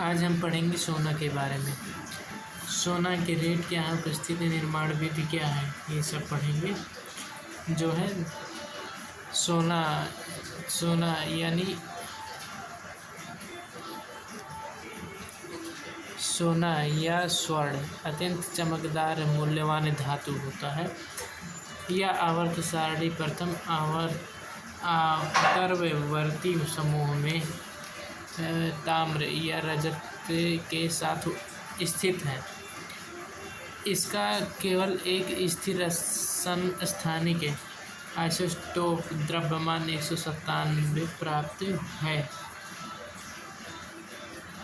आज हम पढ़ेंगे सोना के बारे में। सोना के रेट क्या है, उपस्थिति, निर्माण विधि क्या है, ये सब पढ़ेंगे। जो है सोना यानी सोना या स्वर्ण अत्यंत चमकदार मूल्यवान धातु होता है। यह आवर्त सारणी प्रथम आवर्तवर्ती समूह में ताम्र या रजत के साथ स्थित है। इसका केवल एक स्थिर समस्थानिक आइसोटोप द्रव्यमान 197 प्राप्त है।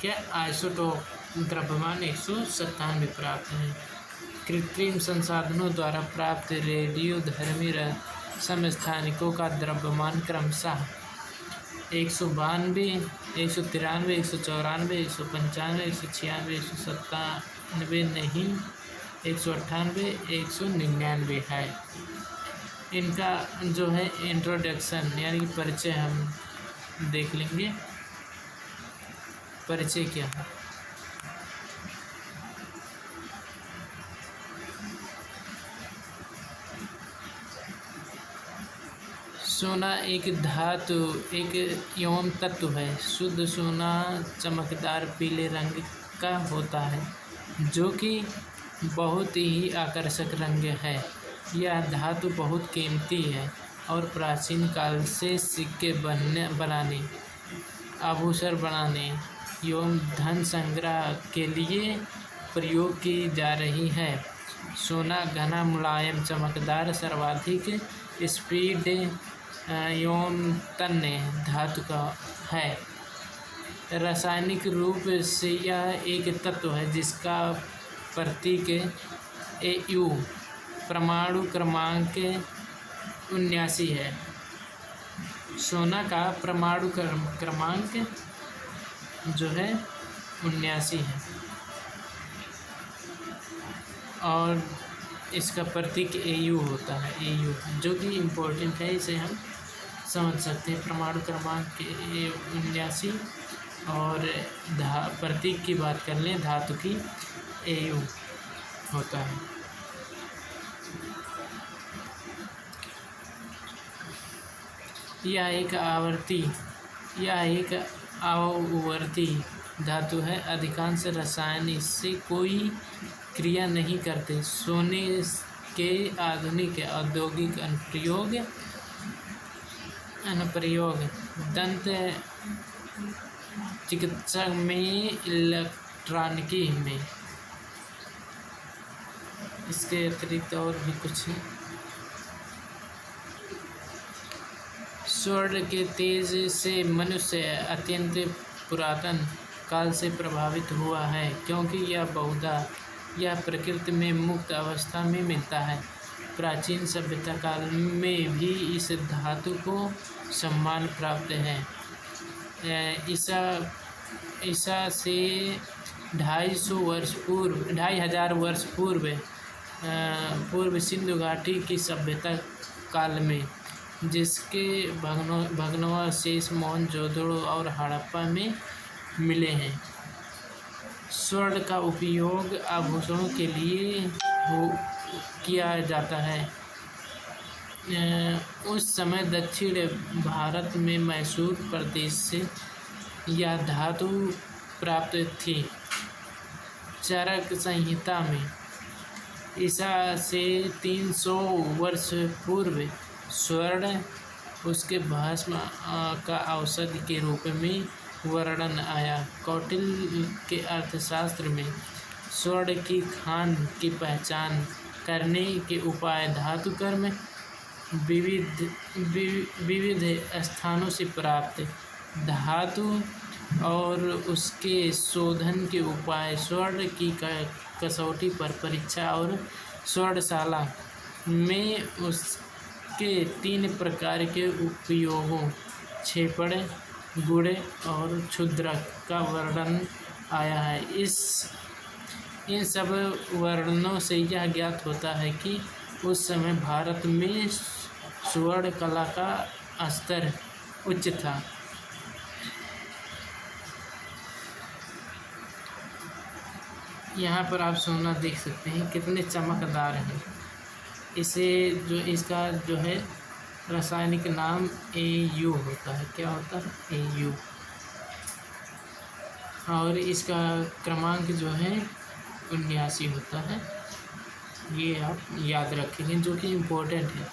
क्या आइसोटोप द्रव्यमान 197 प्राप्त है। कृत्रिम संसाधनों द्वारा प्राप्त रेडियोधर्मी समस्थानिकों का द्रव्यमान क्रमशः 192, 193, 194, 195, 196, 197 नहीं 198, 199 है। इनका जो है इंट्रोडक्शन यानी परिचय हम देख लेंगे। परिचय क्या है। सोना एक धातु एक एवं तत्व है। शुद्ध सोना चमकदार पीले रंग का होता है, जो कि बहुत ही आकर्षक रंग है। यह धातु बहुत कीमती है और प्राचीन काल से सिक्के बनाने, आभूषण बनाने एवं धन संग्रह के लिए प्रयोग की जा रही है। सोना घना, मुलायम, चमकदार, सर्वाधिक स्पीड एवं तन्य धातु का है। रासायनिक रूप से यह एक तत्व है जिसका प्रतीक Au परमाणु क्रमांक 79 है। सोना का परमाणु क्रमांक जो है 79 है और इसका प्रतीक Au होता है। Au जो कि इम्पोर्टेंट है, इसे हम समझ सकते हैं। परमाणु क्रमांक 79 और प्रतीक की बात कर लें धातु की Au होता है। यह एक आवर्ती धातु है। अधिकांश रसायन इससे कोई क्रिया नहीं करते। सोने के आधुनिक औद्योगिक अनुप्रयोग दंत चिकित्सा में, इलेक्ट्रॉनिकी में। इसके अतिरिक्त और भी कुछ है। स्वर्ण के तेज से मनुष्य अत्यंत पुरातन काल से प्रभावित हुआ है, क्योंकि यह प्रकृति में मुक्त अवस्था में मिलता है। प्राचीन सभ्यता काल में भी इस धातु को सम्मान प्राप्त है। ईसा से 2500 वर्ष पूर्व सिंधु घाटी की सभ्यता काल में, जिसके भग्नावशेष मोहनजोदड़ो और हड़प्पा में मिले हैं, स्वर्ण का उपयोग आभूषणों के लिए किया जाता है। उस समय दक्षिण भारत में मैसूर प्रदेश से यह धातु प्राप्त थी। चरक संहिता में ईसा से 300 वर्ष पूर्व स्वर्ण उसके भस्म का औषधि के रूप में वर्णन आया। कौटिल्य के अर्थशास्त्र में स्वर्ण की खान की पहचान करने के उपाय धातु कर्म विविध स्थानों से प्राप्त धातु और उसके शोधन के उपाय, स्वर्ण की कसौटी पर परीक्षा और स्वर्णशाला में उसके 3 प्रकार के उपयोगों, क्षेपण, गुण और क्षुद्रक का वर्णन आया है। इन सब वर्णनों से यह ज्ञात होता है कि उस समय भारत में स्वर्ण कला का स्तर उच्च था। यहाँ पर आप सोना देख सकते हैं कितने चमकदार हैं। इसे जो इसका जो है रासायनिक नाम AU होता है। क्या होता है? AU। और इसका क्रमांक जो है 79 होता है। ये आप याद रखेंगे, जो कि इम्पोर्टेंट है।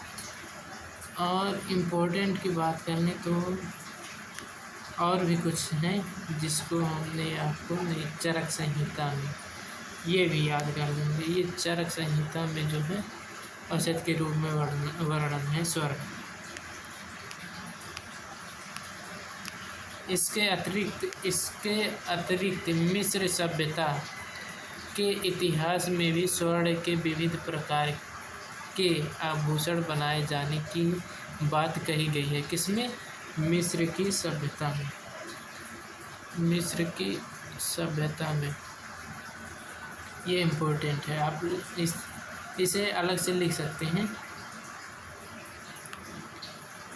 और इम्पोर्टेंट की बात करें तो और भी कुछ हैं जिसको हमने आपको चरक संहिता में, ये भी याद कर लेंगे। ये चरक संहिता में जो है औषध के रूप में वर्णन है स्वर्ग। इसके अतिरिक्त मिस्र सभ्यता के इतिहास में भी स्वर्ण के विविध प्रकार के आभूषण बनाए जाने की बात कही गई है। किसमें? मिस्र की सभ्यता में। मिस्र की सभ्यता में ये इम्पोर्टेंट है। आप इसे अलग से लिख सकते हैं,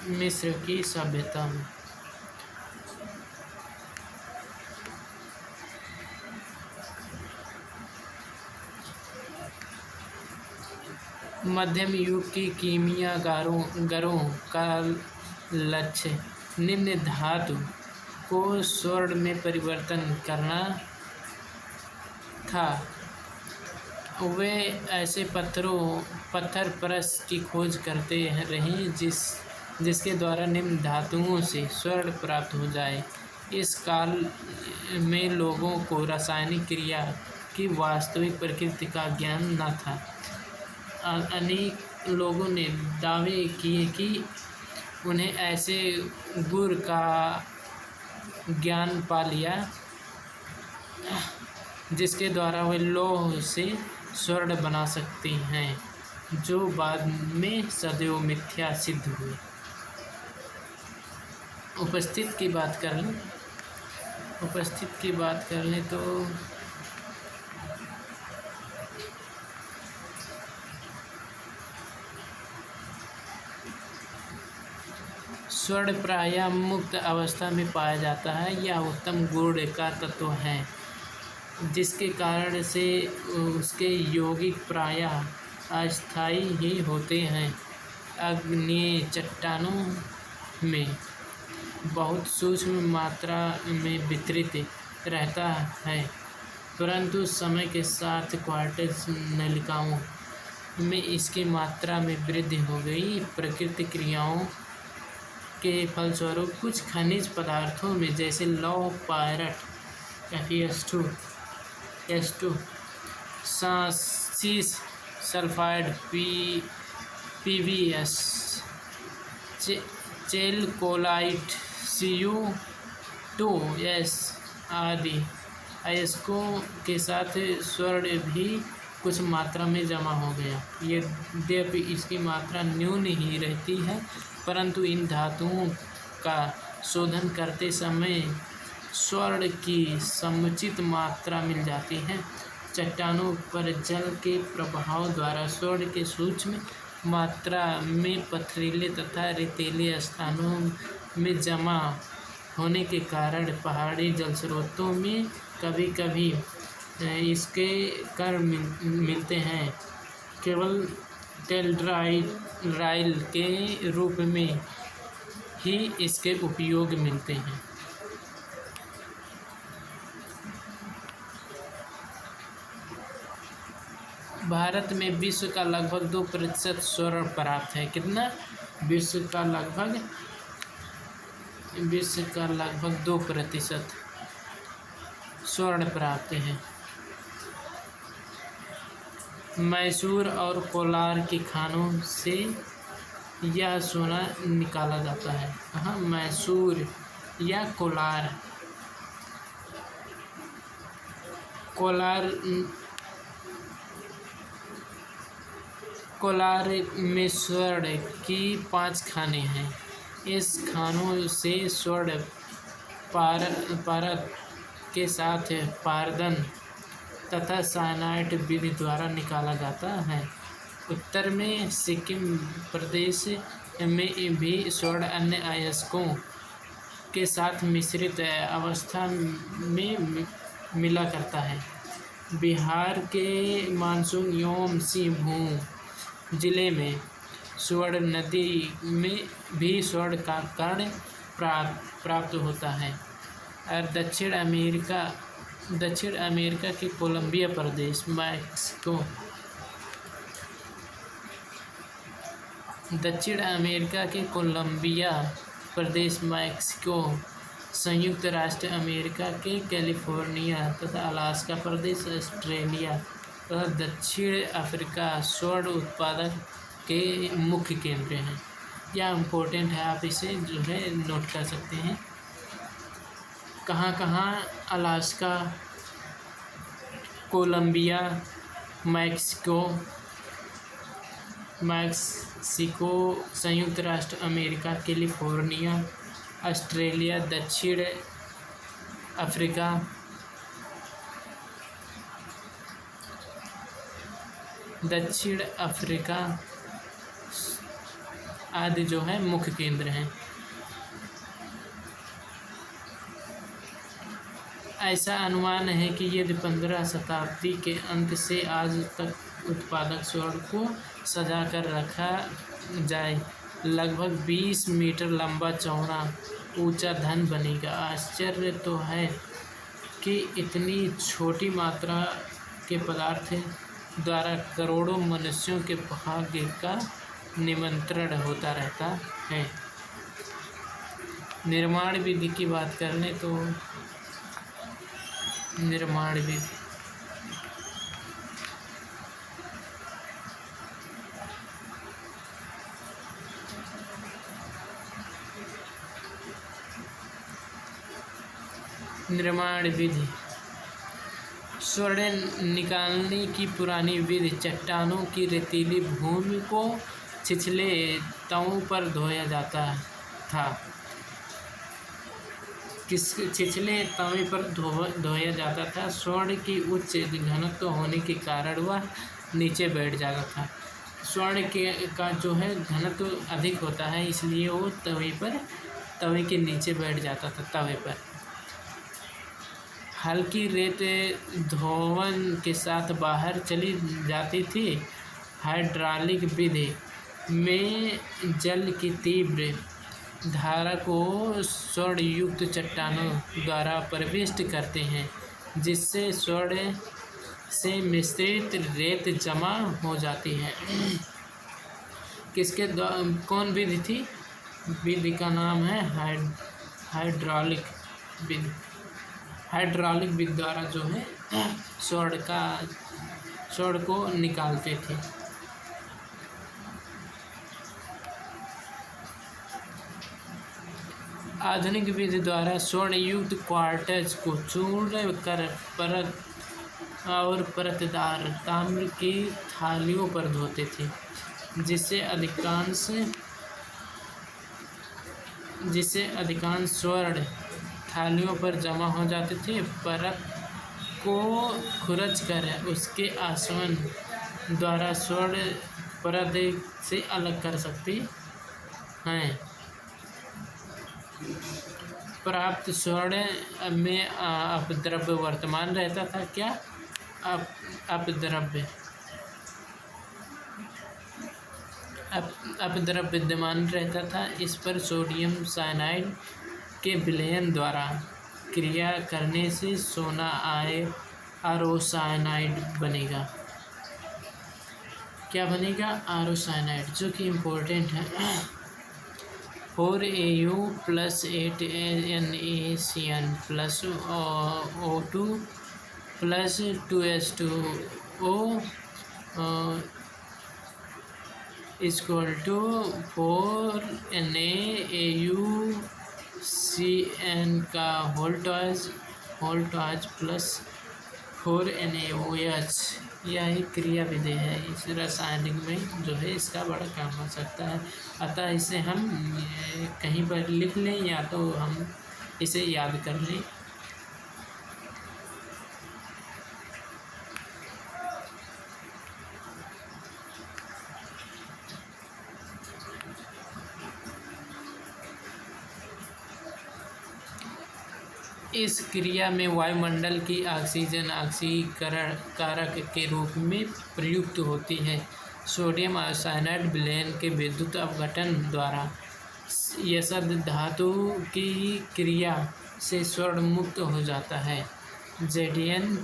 मिस्र की सभ्यता में। मध्यम युग की कीमियागरों का लक्ष्य निम्न धातु को स्वर्ण में परिवर्तन करना था। वे ऐसे पत्थर परस की खोज करते रहे जिसके द्वारा निम्न धातुओं से स्वर्ण प्राप्त हो जाए। इस काल में लोगों को रासायनिक क्रिया की वास्तविक प्रकृति का ज्ञान न था। अनेक लोगों ने दावे किए कि उन्हें ऐसे गुर का ज्ञान पा लिया जिसके द्वारा वे लौह से स्वर्ण बना सकते हैं, जो बाद में सदैव मिथ्या सिद्ध हुए। उपस्थित की बात कर लें तो स्वर्ण प्रायः मुक्त अवस्था में पाया जाता है। यह उत्तम गुण का तत्व है, जिसके कारण से उसके यौगिक प्रायः अस्थायी ही होते हैं। आग्नेय चट्टानों में बहुत सूक्ष्म मात्रा में वितरित रहता है, परंतु समय के साथ क्वार्ट्ज नलिकाओं में इसकी मात्रा में वृद्धि हो गई। प्रकृति क्रियाओं के फलस्वरूप कुछ खनिज पदार्थों में, जैसे लौह पायरट Fe2, सीस सल्फाइड PbS, चेलकोलाइट Cu2S आदि अयस्कों के साथ स्वर्ण भी कुछ मात्रा में जमा हो गया। यद्यपि इसकी मात्रा न्यून ही रहती है, परंतु इन धातुओं का शोधन करते समय स्वर्ण की समुचित मात्रा मिल जाती है। चट्टानों पर जल के प्रभाव द्वारा स्वर्ण के सूक्ष्म मात्रा में पथरीले तथा रेतीले स्थानों में जमा होने के कारण पहाड़ी जल स्रोतों में कभी कभी इसके कण मिलते हैं। केवल टेल्ड्राइल के रूप में ही इसके उपयोग मिलते हैं। भारत में विश्व का लगभग 2% स्वर्ण प्राप्त है। कितना? विश्व का लगभग 2% स्वर्ण प्राप्त है। मैसूर और कोलार के खानों से यह सोना निकाला जाता है। हाँ, मैसूर या कोलार में स्वर्ण की 5 खाने हैं। इस खानों से स्वर्ण पारद के साथ पारदन तथा साइनाइड विधि द्वारा निकाला जाता है। उत्तर में सिक्किम प्रदेश में भी स्वर्ण अन्य अयस्कों के साथ मिश्रित अवस्था में मिला करता है। बिहार के मानसून सिंहभूम जिले में स्वर्ण नदी में भी स्वर्ण का कण प्राप्त होता है। और दक्षिण अमेरिका के कोलंबिया प्रदेश मैक्सिको, संयुक्त राष्ट्र अमेरिका के कैलिफोर्निया तथा अलास्का प्रदेश, ऑस्ट्रेलिया तथा दक्षिण अफ्रीका स्वर्ण उत्पादन के मुख्य केंद्र हैं। यह इम्पोर्टेंट है, आप इसे जो है नोट कर सकते हैं। कहाँ अलास्का, कोलंबिया, मैक्सिको, संयुक्त राष्ट्र अमेरिका, कैलिफोर्निया, ऑस्ट्रेलिया, दक्षिण अफ्रीका आदि जो है मुख्य केंद्र हैं। ऐसा अनुमान है कि यदि 15 शताब्दी के अंत से आज तक उत्पादक स्वर्ण को सजा कर रखा जाए, लगभग 20 मीटर लंबा चौड़ा ऊंचा धन बनेगा। आश्चर्य तो है कि इतनी छोटी मात्रा के पदार्थ द्वारा करोड़ों मनुष्यों के भाग्य का निमंत्रण होता रहता है। निर्माण विधि की बात कर लें तो निर्माण विधि स्वर्ण निकालने की पुरानी विधि चट्टानों की रेतीली भूमि को छिछले तवों पर धोया जाता था। छिछले तवे पर धोया जाता था। स्वर्ण की उच्च घनत्व होने के कारण वह नीचे बैठ जाता था। स्वर्ण का जो है घनत्व अधिक होता है, इसलिए वो तवे के नीचे बैठ जाता था। तवे पर हल्की रेत धोवन के साथ बाहर चली जाती थी। हाइड्रोलिक विधि में जल की तीव्र धारा को स्वर्ण युक्त चट्टानों द्वारा प्रविष्ट करते हैं, जिससे स्वर्ण से मिश्रित रेत जमा हो जाती है। कौन विधि थी? विधि का नाम है हाइड्रोलिक विधि। हाइड्रोलिक विधि द्वारा जो है स्वर्ण को निकालते थे। आधुनिक विधि द्वारा स्वर्ण युक्त क्वार्ट्ज को चूर्ण कर परतदार ताम्र की थालियों पर धोते थे, जिससे अधिकांश स्वर्ण थालियों पर जमा हो जाते थे। परत को खुरच कर उसके आसवन द्वारा स्वर्ण परत से अलग कर सकते हैं। प्राप्त स्वर्ण में अपद्रव्य वर्तमान रहता था। क्या अपद्रव्य विद्यमान रहता था। इस पर सोडियम साइनाइड के विलयन द्वारा क्रिया करने से सोना आरोसाइनाइड बनेगा। क्या बनेगा? आरोसाइनाइड, जो कि इम्पोर्टेंट है। 4Au + 8NaCN + O2 + 2H2O = 4NaAuCN का वोल्टाज प्लस 4NaOH। यह एक क्रिया विधि है। इस रासायनिक में जो है इसका बड़ा काम हो सकता है। अतः इसे हम कहीं पर लिख लें या तो हम इसे याद कर लें। इस क्रिया में वायुमंडल की ऑक्सीजन ऑक्सीकरण कारक के रूप में प्रयुक्त होती है। सोडियम साइनाइड विलयन के विद्युत अपघटन द्वारा यशद धातु की क्रिया से स्वर्ण मुक्त हो जाता है। Zn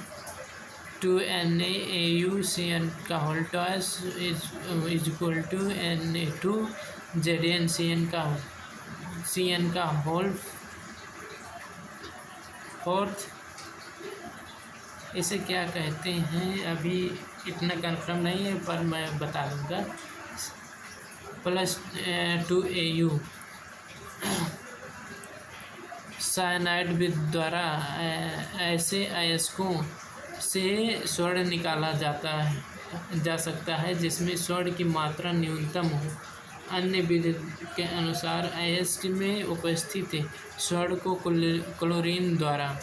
2NaAuCN का होल टॉस is equal to Na2 ZnCN का CN का होल फोर्थ। इसे क्या कहते हैं अभी इतना कंफर्म नहीं है, पर मैं बता दूंगा। +2Au साइनाइड द्वारा ऐसे अयस्कों से स्वर्ण निकाला जा सकता है जिसमें स्वर्ण की मात्रा न्यूनतम हो। अन्य विधि के अनुसार अयस्क में उपस्थित स्वर्ण को क्लोरीन द्वारा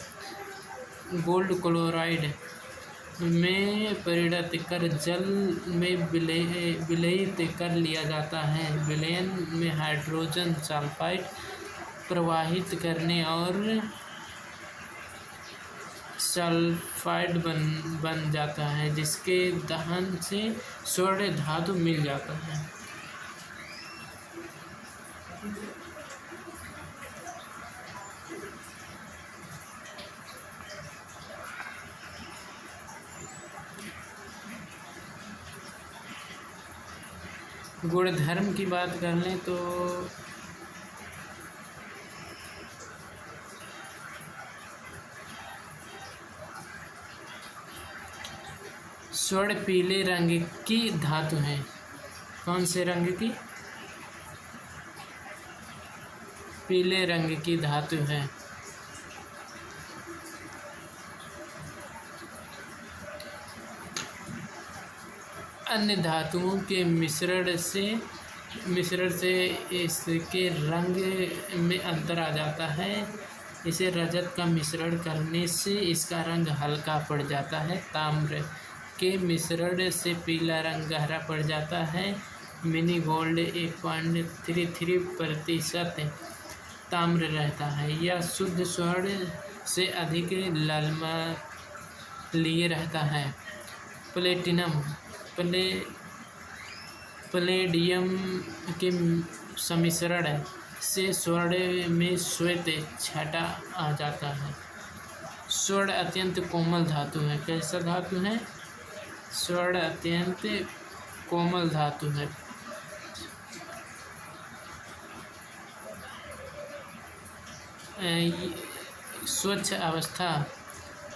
गोल्ड क्लोराइड में परिणत कर जल में विलयित कर लिया जाता है। विलयन में हाइड्रोजन सल्फाइड प्रवाहित करने और सल्फाइड बन जाता है, जिसके दहन से स्वर्ण धातु मिल जाता है। गुणधर्म की बात कर लें तो स्वर्ण पीले रंग की धातु है। कौन से रंग की? पीले रंग की धातु है। अन्य धातुओं के मिश्रण से इसके रंग में अंतर आ जाता है। इसे रजत का मिश्रण करने से इसका रंग हल्का पड़ जाता है। ताम्र के मिश्रण से पीला रंग गहरा पड़ जाता है। मिनी गोल्ड 1.33% ताम्र रहता है। यह शुद्ध स्वर्ण से अधिक लालिमा लिए रहता है। प्लेडियम के सम्मिश्रण से स्वर्ण में श्वेत छटा आ जाता है। स्वर्ण अत्यंत कोमल धातु है। कैसा धातु है? स्वर्ण अत्यंत कोमल धातु है। स्वच्छ अवस्था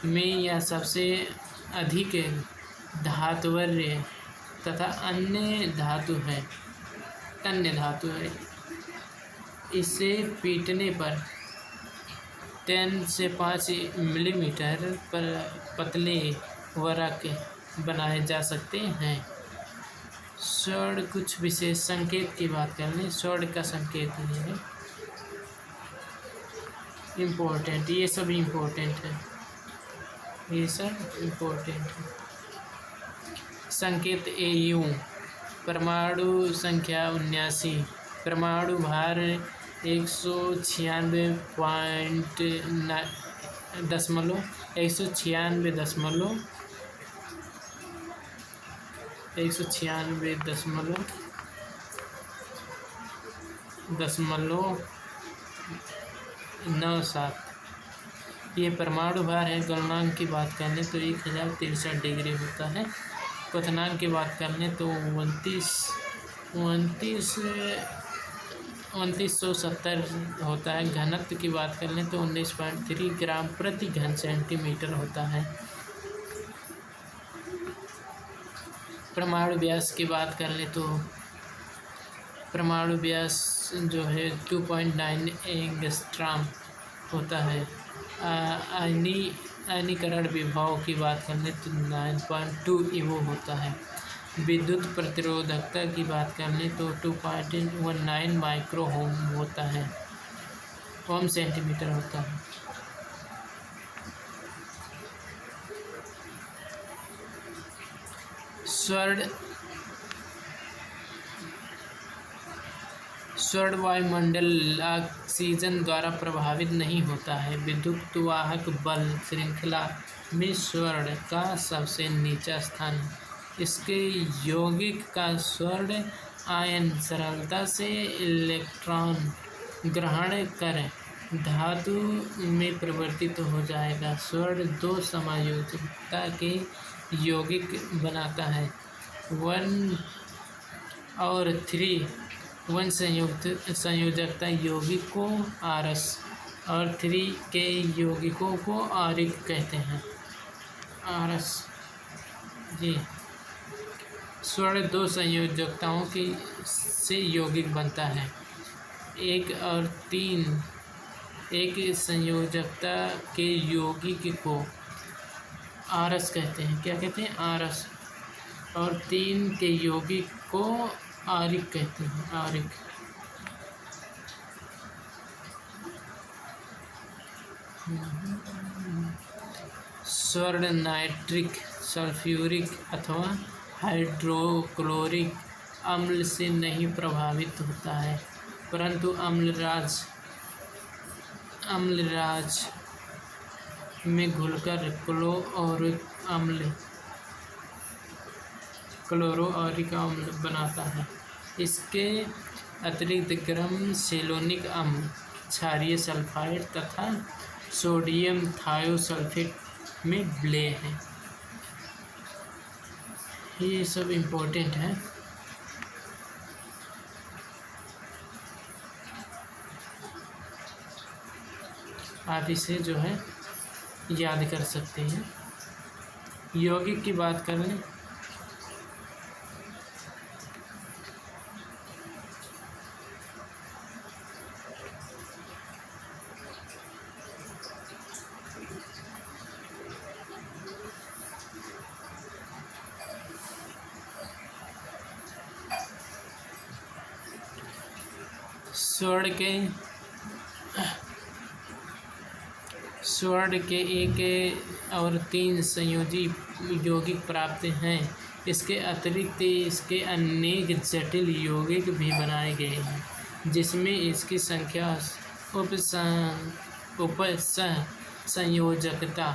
में यह सबसे अधिक धातुवर्य तथा अन्य धातु है। इसे पीटने पर 10 से 5 मिलीमीटर पर पतले वरक बनाए जा सकते हैं। स्वर्ण कुछ विशेष संकेत की बात कर लें। स्वर्ण का संकेत ये है इम्पोर्टेंट, ये सब इम्पोर्टेंट है, ये सब इम्पोर्टेंट है। संकेत Au परमाणु संख्या 79, परमाणु भार 196.97। ये परमाणु भार है। गलनांक की बात कर लें तो 1063 डिग्री होता है। क्वथनांक की बात कर लें तो 2970 होता है। घनत्व की बात कर लें तो 19.3 ग्राम प्रति घन सेंटीमीटर होता है। परमाणु व्यास की बात कर लें तो परमाणु व्यास जो है 2.9 एंगस्ट्रॉम होता है। आयनीकरण विभव की बात कर लें तो 9.2 eV होता है। विद्युत प्रतिरोधकता की बात कर लें तो 2.19 माइक्रो ओम सेंटीमीटर होता है। स्वर्ण वायुमंडल ऑक्सीजन द्वारा प्रभावित नहीं होता है। विद्युत वाहक बल श्रृंखला में स्वर्ण का सबसे नीचा स्थान है। इसके यौगिक का स्वर्ण आयन सरलता से इलेक्ट्रॉन ग्रहण कर धातु में परिवर्तित हो जाएगा। स्वर्ण दो समायोजकता के यौगिक बनाता है। 1 और 3 1 संयोजकता यौगिक को आरस और 3 के यौगिकों को आरिक कहते हैं। आरस जी स्वर्ण दो संयोजकताओं के से यौगिक बनता है। 1 और 3 एक संयोजकता के यौगिक को आरस कहते हैं। क्या कहते हैं? आरस। और 3 के यौगिक को आरिक कहते हैं। आरिक। स्वर्ण नाइट्रिक, सल्फ्यूरिक अथवा हाइड्रोक्लोरिक अम्ल से नहीं प्रभावित होता है, परंतु अम्लराज में घुलकर क्लोरोऑरिक अम्ल बनाता है। इसके अतिरिक्त गर्म सेलोनिक अम्ल, क्षारीय सल्फाइड तथा सोडियम थायोसल्फेट में विलय है। ये सब इम्पोर्टेंट है। आप इसे जो है याद कर सकते हैं। यौगिक की बात कर लें। स्वर्ण के 1 और 3 संयोजी यौगिक प्राप्त हैं। इसके अतिरिक्त इसके अनेक जटिल यौगिक भी बनाए गए हैं, जिसमें इसकी संख्या उपसंयोजकता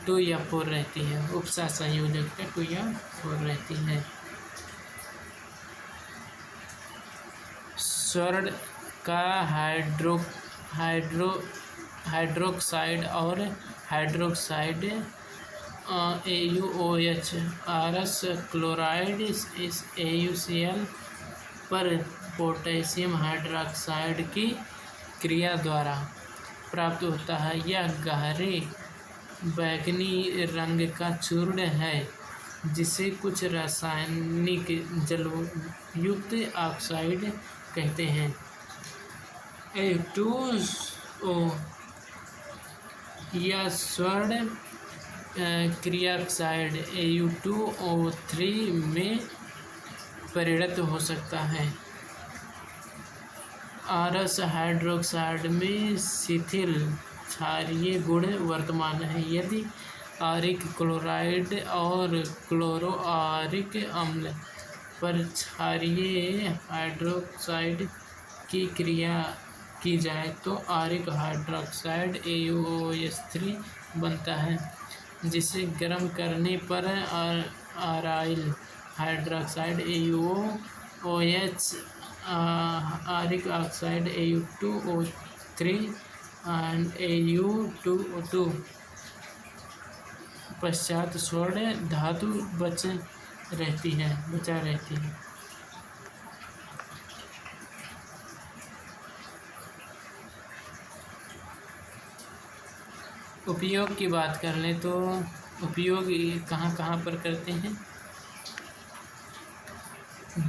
2 या 4 रहती है। उपसंयोजकता 2 या 4 रहती है। स्वर्ण का हाइड्रोक्साइड और हाइड्रोक्साइड AuOH, आरस क्लोराइड AuCl पर पोटेशियम हाइड्रोक्साइड की क्रिया द्वारा प्राप्त होता है। यह गहरे बैंगनी रंग का चूर्ण है, जिसे कुछ रासायनिक जलयुक्त ऑक्साइड कहते हैं। A2O या स्वर्ण क्रियाक्साइड AU2O3 में परिणत हो सकता है। आरस हाइड्रोक्साइड में शिथिल क्षारीय गुण वर्तमान है। यदि आरिक क्लोराइड और क्लोरोआरिक अम्ल पर क्षारीय हाइड्रोक्साइड की क्रिया की जाए तो आरिक हाइड्रोक्साइड AuOH3 बनता है, जिसे गर्म करने पर आराइल हाइड्रोक्साइड AuOH, आरिक ऑक्साइड AU2O3 और AU2O2 पश्चात स्वर्ण धातु बचा रहती है। उपयोग की बात कर लें तो उपयोग कहाँ पर करते हैं।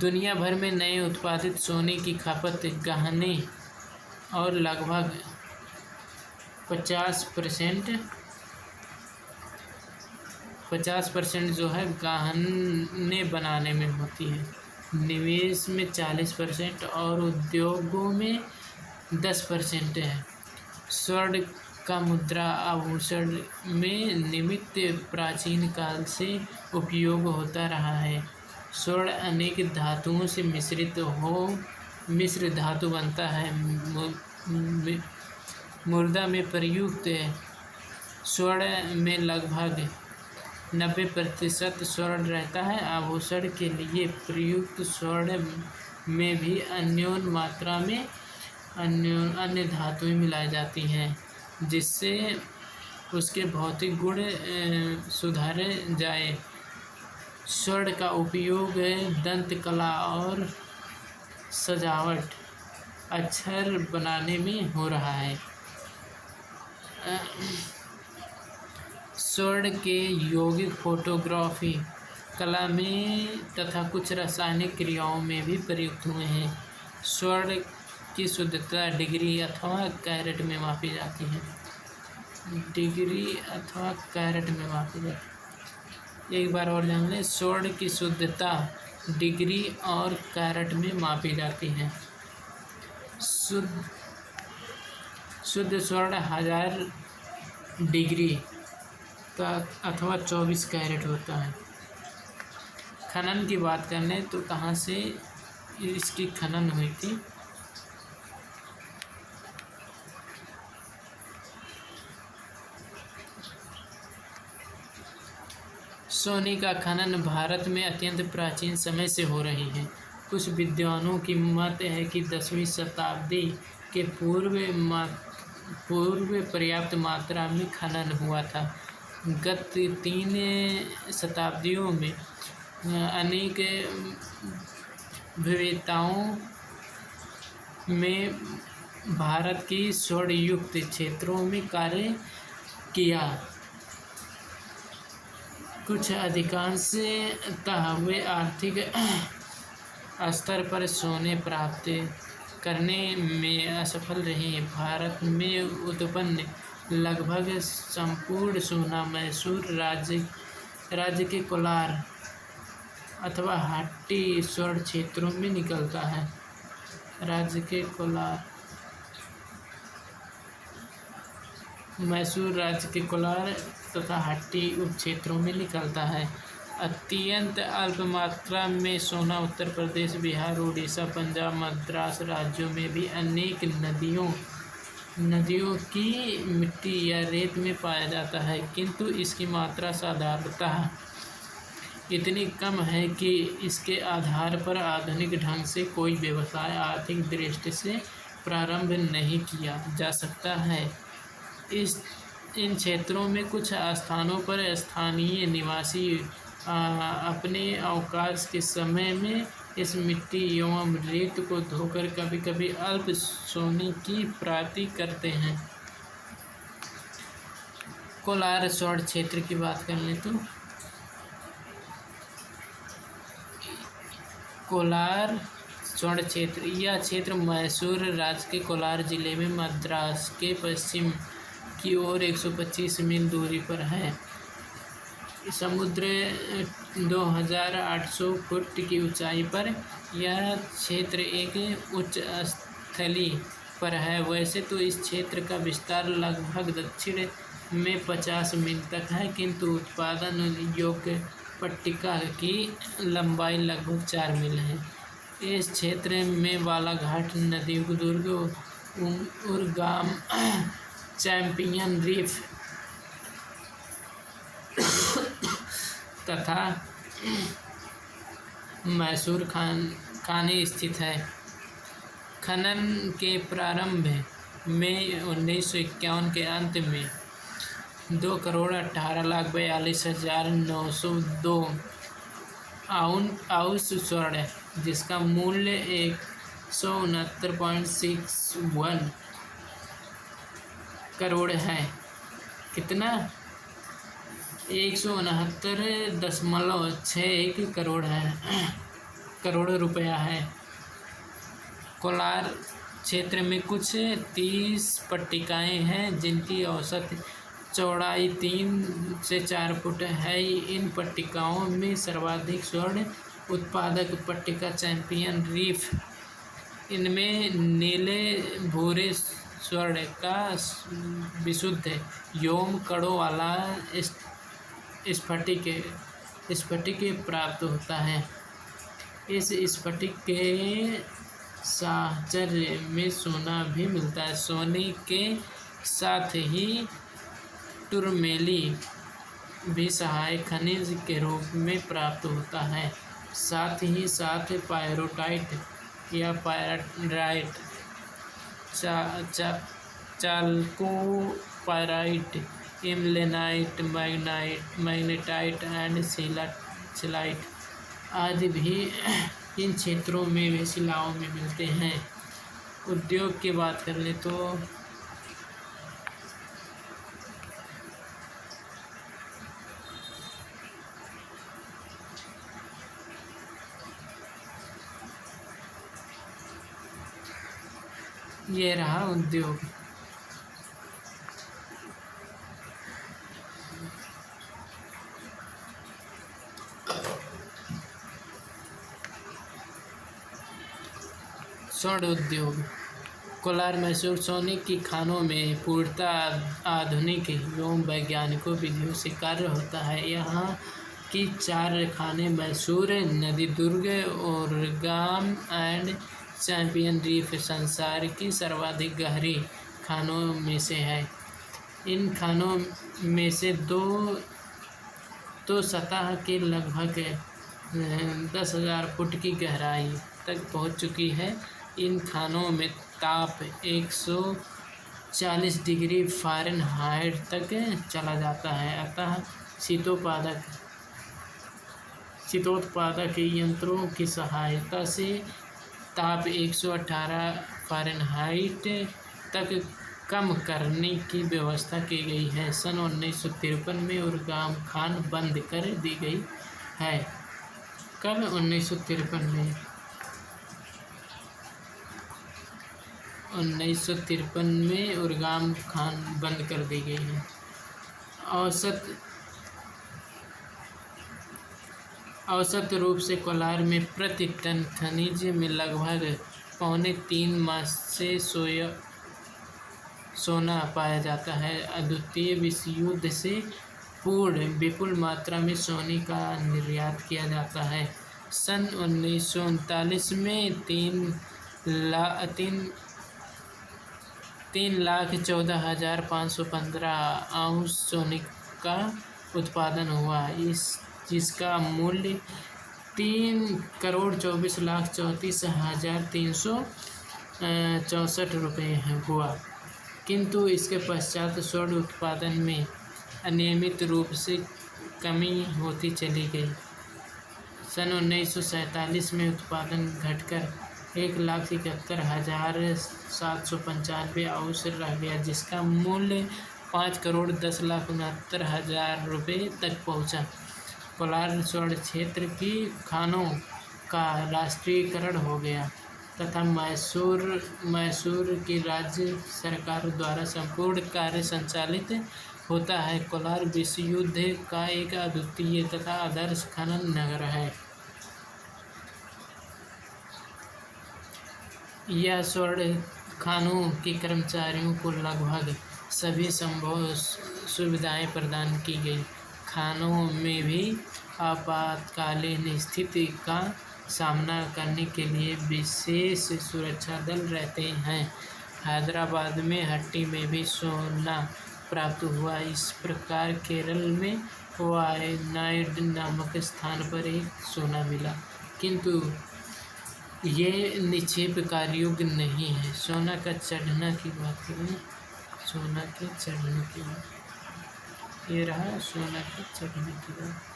दुनिया भर में नए उत्पादित सोने की खपत गहने और लगभग 50% जो है गहने बनाने में होती है। निवेश में 40% और उद्योगों में 10% है। स्वर्ण का मुद्रा आभूषण में निमित्त प्राचीन काल से उपयोग होता रहा है। स्वर्ण अनेक धातुओं से मिश्रित मिश्र धातु बनता है। मुर्दा में प्रयुक्त स्वर्ण में लगभग 90% स्वर्ण रहता है। आभूषण के लिए प्रयुक्त स्वर्ण में भी अन्योन्य मात्रा में अन्य धातुएं मिलाई जाती हैं, जिससे उसके भौतिक गुण सुधारे जाए। स्वर्ण का उपयोग दंत कला और सजावट अक्षर बनाने में हो रहा है। स्वर्ण के यौगिक फोटोग्राफी कला में तथा कुछ रासायनिक क्रियाओं में भी प्रयुक्त हुए हैं। स्वर्ण की शुद्धता डिग्री अथवा कैरेट में मापी जाती है। डिग्री अथवा कैरेट में मापी जाती है। एक बार और जान लें, स्वर्ण की शुद्धता डिग्री और कैरेट में मापी जाती है। शुद्ध स्वर्ण 1000 डिग्री का अथवा 24 कैरेट होता है। खनन की बात कर लें तो कहाँ से इसकी खनन हुई थी? सोने का खनन भारत में अत्यंत प्राचीन समय से हो रही है। कुछ विद्वानों की मत है कि 10वीं शताब्दी के पूर्व पर्याप्त मात्रा में खनन हुआ था। गत 3 शताब्दियों में अनेक विविधताओं में भारत की स्वर्णयुक्त क्षेत्रों में कार्य किया। कुछ अधिकांशतः वे आर्थिक स्तर पर सोने प्राप्त करने में असफल रहे। भारत में उत्पन्न लगभग संपूर्ण सोना मैसूर राज्य के कोलार अथवा हाटी स्वर्ण क्षेत्रों में निकलता है। राज्य के कोलार, मैसूर राज्य के कोलार तथा हाटी उप क्षेत्रों में निकलता है। अत्यंत अल्प मात्रा में सोना उत्तर प्रदेश, बिहार, उड़ीसा, पंजाब, मद्रास राज्यों में भी अनेक नदियों की मिट्टी या रेत में पाया जाता है, किंतु इसकी मात्रा साधारणतः इतनी कम है कि इसके आधार पर आधुनिक ढंग से कोई व्यवसाय आर्थिक दृष्टि से प्रारंभ नहीं किया जा सकता है। इन क्षेत्रों में कुछ स्थानों पर स्थानीय निवासी अपने अवकाश के समय में इस मिट्टी एवं रेत को धोकर कभी कभी अल्प सोने की प्राप्ति करते हैं। कोलार स्वर्ण क्षेत्र की बात कर लें तो कोलार स्वर्ण क्षेत्र, यह क्षेत्र मैसूर राज्य के कोलार जिले में मद्रास के पश्चिम की ओर 125 मील दूरी पर है। समुद्र 2800 फुट की ऊंचाई पर यह क्षेत्र एक उच्च स्थली पर है। वैसे तो इस क्षेत्र का विस्तार लगभग दक्षिण में 50 मील तक है, किंतु उत्पादन योग्य पट्टिका की लंबाई लगभग 4 मील है। इस क्षेत्र में बालाघाट नदी, दुर्ग, उरगाम, चैंपियन रीफ तथा मैसूर खानी स्थित है। खनन के प्रारंभ में 1951 के अंत में 2,18,42,902 आउंस स्वर्ण, जिसका मूल्य 169.61 करोड़ है। कितना? 169.61 करोड़ रुपया है। कोलार क्षेत्र में कुछ 30 पट्टिकाएं हैं, जिनकी औसत चौड़ाई 3 से 4 फुट है। इन पट्टिकाओं में सर्वाधिक स्वर्ण उत्पादक पट्टिका चैंपियन रीफ, इनमें नीले भूरे स्वर्ण का विशुद्ध एवं कणों वाला स्फटिक प्राप्त होता है। इस स्फटिक के साहचर में सोना भी मिलता है। सोने के साथ ही टुरमेली भी सहायक खनिज के रूप में प्राप्त होता है। साथ ही साथ पायरोटाइट या pyrite, chalcopyrite, ilmenite, magnetite and सिलाइट आदि भी इन क्षेत्रों में वे शिलाओं में मिलते हैं। उद्योग की बात कर ले तो ये रहा उद्योग। स्वर्ण उद्योग। कोलार मैसूर सोने की खानों में पूर्णतः आधुनिक एवं वैज्ञानिकों विधियों से कार्य होता है। यहाँ की 4 खानें मैसूर, नदीदुर्ग, ओरगाम एंड चैंपियन रीफ संसार की सर्वाधिक गहरी खानों में से है। इन खानों में से 2 तो सतह के लगभग 10,000 फुट की गहराई तक पहुँच चुकी है। इन खानों में ताप 140 डिग्री फ़ारेनहाइट तक चला जाता है, अतः शीतोत्पादक यंत्रों की सहायता से ताप 118 फ़ारेनहाइट तक कम करने की व्यवस्था की गई है। सन 1953 में उरगाम खान बंद कर दी गई है। कब? 1953 में। 1953 में उरगाम खान बंद कर दी गई है। औसत रूप से कोलार में प्रति टन खनिज में लगभग 3.25 मास से सोना पाया जाता है। द्वितीय विश्व युद्ध से पूर्व विपुल मात्रा में सोने का निर्यात किया जाता है। सन 1939 में 3,14,515 आउंस सोने का उत्पादन हुआ, जिसका मूल्य 3,24,34,364 रुपये हुआ। किंतु इसके पश्चात स्वर्ण उत्पादन में अनियमित रूप से कमी होती चली गई। सन 1947 में उत्पादन घटकर 1,71,795 आउंस रह गया, जिसका मूल्य 5,10,69,000 रुपये तक पहुंचा। कोलार स्वर्ण क्षेत्र की खानों का राष्ट्रीयकरण हो गया तथा मैसूर की राज्य सरकार द्वारा संपूर्ण कार्य संचालित होता है। कोलार विश्व युद्ध का एक अद्वितीय तथा आदर्श खनन नगर है। यह स्वर्ण खानों के कर्मचारियों को लगभग सभी संभव सुविधाएं प्रदान की गई। खानों में भी आपातकालीन स्थिति का सामना करने के लिए विशेष सुरक्षा दल रहते हैं। हैदराबाद में हट्टी में भी सोना प्राप्त हुआ। इस प्रकार केरल में वायनाड नामक स्थान पर एक सोना मिला, किंतु ये निक्षेप कार्य योग्य नहीं है। सोना का चढ़ना की बात करें, सोना के चढ़ने की बात, ये रहा सोना के चढ़ने की बात।